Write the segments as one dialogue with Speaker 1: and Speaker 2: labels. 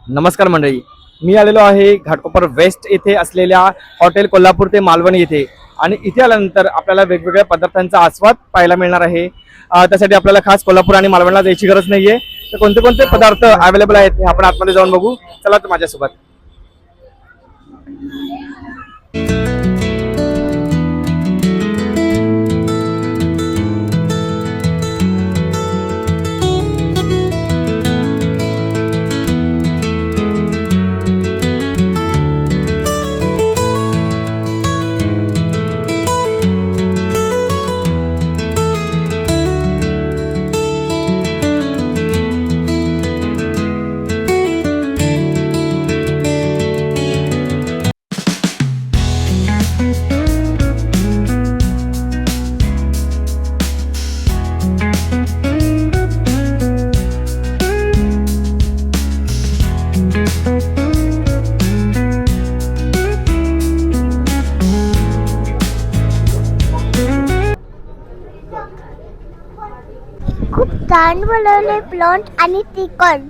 Speaker 1: नमस्कार मंडळी, मी आलेलो आहे घाटकोपर वेस्ट येथे असलेल्या हॉटेल कोल्हापूर ते मालवणी येथे आणि इथे आल्यानंतर आपल्याला वेगवेगळ्या पदार्थांचा आस्वाद पाहायला मिळणार आहे। त्यासाठी आपल्याला खास कोल्हापूर आणि मालवणला जायची गरज नाहीये। तर कोणते कोणते पदार्थ अवेलेबल आहेत हे आपण आतमध्ये जाऊन बघू। चला तर माझ्यासोबत।
Speaker 2: खूप छान बनवले प्लॉट आणि चिकन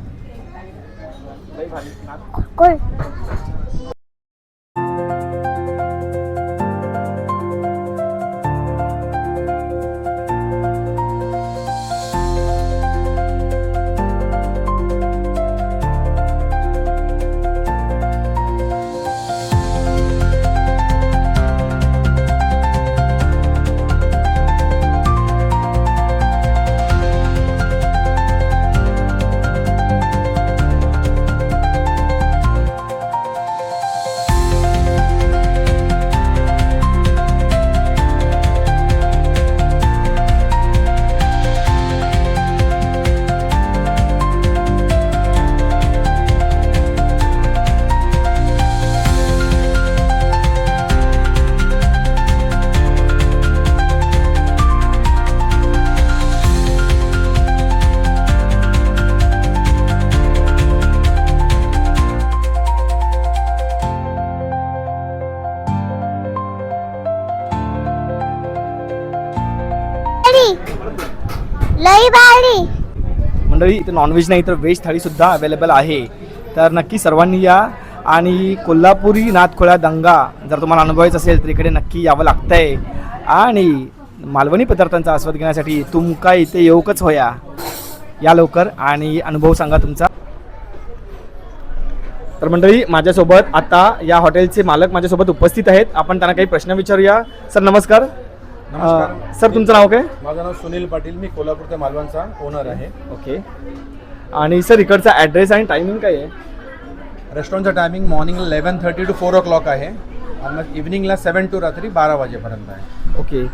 Speaker 2: लई भारी।
Speaker 1: मंडळी, इथे नॉनव्हेज नाही तर व्हेज थाळी सुद्धा अवेलेबल आहे। तर नक्की सर्वांनी या आणि कोल्हापुरी नादखोळा दंगा जर तुम्हाला अनुभवायचा असेल तर इकडे नक्की यावं लागतंय आणि मालवणी पदार्थांचा आस्वाद घेण्यासाठी तुमका इथे येऊकच होया। या लवकर आणि अनुभव सांगा तुमचा। तर मंडळी, माझ्यासोबत आता या हॉटेलचे मालक माझ्यासोबत उपस्थित आहेत। आपण त्यांना काही प्रश्न विचारूया। सर नमस्कार। सर तुमचं नाव काय?
Speaker 3: माझं नाव सुनील पाटील, मी कोल्हापूर ते मालवणचा ओनर आहे।
Speaker 1: ओके। आणि सर इकडचा ॲड्रेस आणि टायमिंग काय आहे?
Speaker 3: रेस्टॉरंटचा टायमिंग मॉर्निंगला 11:30 to 4 o'clock आहे आणि मग इव्हनिंगला 7 to रात्री 12 वाजेपर्यंत आहे।
Speaker 1: ओके।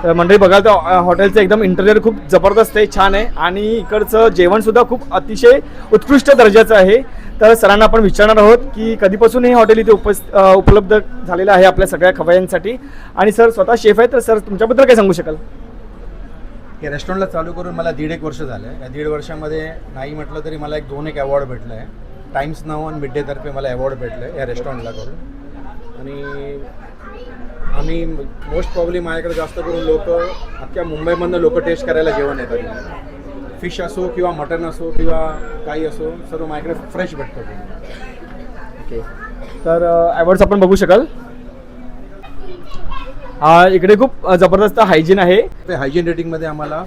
Speaker 1: तर मंडळी बघाल तर हॉटेलचं एकदम इंटेरियर खूप जबरदस्त आहे, छान आहे आणि इकडचं जेवणसुद्धा खूप अतिशय उत्कृष्ट दर्जाचं आहे। तर सरांना आपण विचारणार आहोत की कधीपासून हे हॉटेल इथे उपलब्ध झालेलं आहे आपल्या सगळ्या खवय्यांसाठी आणि सर स्वतः शेफ आहे। तर सर तुमच्याबद्दल काय सांगू शकाल?
Speaker 3: हे रेस्टॉरंटला चालू करून मला 1.5 वर्ष झालं आहे। या 1.5 वर्षामध्ये नाही म्हटलं तरी मला 2 अवॉर्ड भेटलं आहे। टाइम्स नाव आणि मिड डेतर्फे मला अवॉर्ड भेटलं आहे या रेस्टॉरंटला करून। आणि आम्ही मोस्ट प्रॉब्ली माझ्याकडे जास्त करून लोक अख्ख्या मुंबईमधनं लोक टेस्ट करायला जेवण येतात। फिश असो किंवा मटन असो किंवा काही असो, सर्व माझ्याकडे फ्रेश भेटतं।
Speaker 1: ओके। तर अवॉर्ड्स आपण बघू शकाल। इकडे खूप जबरदस्त हायजीन आहे।
Speaker 3: ते हायजीन रेटिंगमध्ये आम्हाला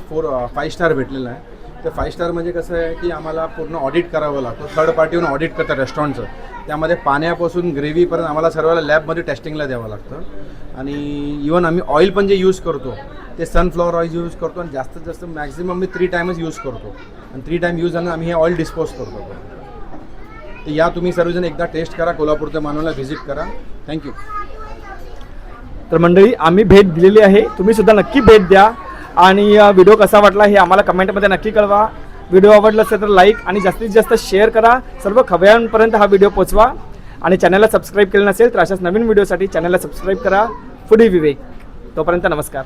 Speaker 3: 5 स्टार भेटलेलं आहे। ते 5 स्टार म्हणजे कसं आहे की आम्हाला पूर्ण ऑडिट करावं लागतं। थर्ड पार्टीहून ऑडिट करतं रेस्टॉरंटचं। त्यामध्ये पाण्यापासून ग्रेव्हीपर्यंत आम्हाला सर्वाला लॅबमध्ये टेस्टिंगला द्यावं लागतं। आणि इवन आम्ही ऑइल पण जे यूज करतो ते सनफ्लॉवर ऑइल यूज करतो आणि जास्तीत जास्त मॅक्झिमम मी 3 टाइम्स यूज करतो आणि 3 टाइम यूज झालं आम्ही हे ऑइल डिस्पोज करतो। तर या तुम्ही सर्वजण एकदा टेस्ट करा, कोल्हापूर ते मालवणला व्हिजिट करा। थँक्यू।
Speaker 1: तर मंडळी, आम्ही भेट दिलेली आहे, तुम्ही सुद्धा नक्की भेट द्या आणि व्हिडिओ कसा वाटला हे आम्हाला कमेंटमध्ये नक्की कळवा। व्हिडिओ आवडला असेल तर लाईक आणि जास्तीत जास्त शेअर करा। सर्व खवय्यांपर्यंत हा व्हिडिओ पोहोचवा आणि चॅनलला सबस्क्राईब केलं नसेल तर अशाच नवीन व्हिडिओसाठी चॅनलला सबस्क्राईब करा। फूडी विवेक। तोपर्यंत नमस्कार।